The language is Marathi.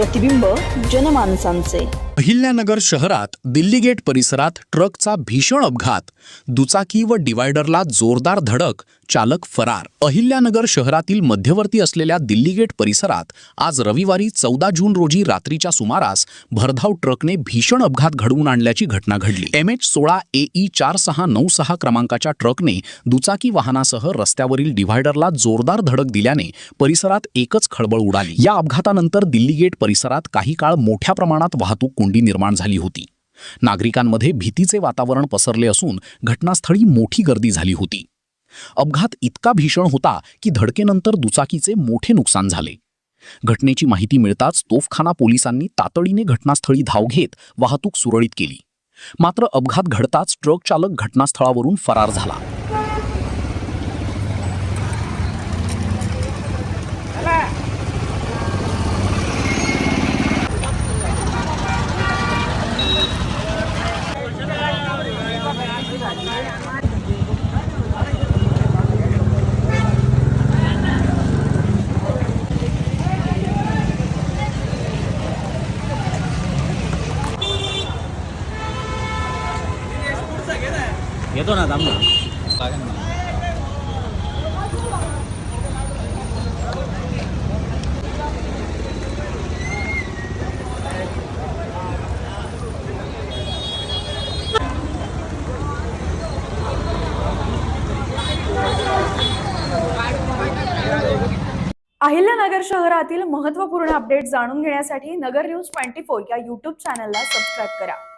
प्रतिबिंब जनमानसांचे। अहिल्यानगर शहरात दिल्ली गेट परिसरात ट्रकचा भीषण अपघात, दुचाकी व डिवायडरला जोरदार धडक, चालक फरार। अहिल्यानगर शहरातील मध्यवर्ती असलेल्या दिल्ली गेट परिसरात आज रविवारी 14 जून रोजी रात्रीच्या सुमारास भरधाव ट्रकने भीषण अपघात घडवून आणल्याची घटना घडली। MH16 AE 4696 क्रमांकाच्या ट्रकने दुचाकी वाहनासह रस्त्यावरील डिवायडरला जोरदार धडक दिल्याने परिसरात एकच खळबळ उडाली। या अपघातानंतर दिल्ली गेट परिसरात काही काळ मोठ्या प्रमाणात वाहतूक कोंडी निर्माण झाली होती। नागरिकांमध्ये भीतीचे वातावरण पसरले असून घटनास्थळी मोठी गर्दी झाली होती। अपघात इतका भीषण होता की धडकेनंतर दुचाकीचे मोठे नुकसान झाले। घटनेची माहिती मिळताच तोफखाना पोलिसांनी तातडीने घटनास्थळी धाव घेत वाहतूक सुरळीत केली। मात्र अपघात घडताच ट्रक चालक घटनास्थळावरून फरार झाला। येतो ना थांब ना। अहिल्यानगर शहरातील महत्त्वपूर्ण अपडेट जाणून घेण्यासाठी नगर न्यूज 24 या YouTube चॅनलला सबस्क्राइब करा।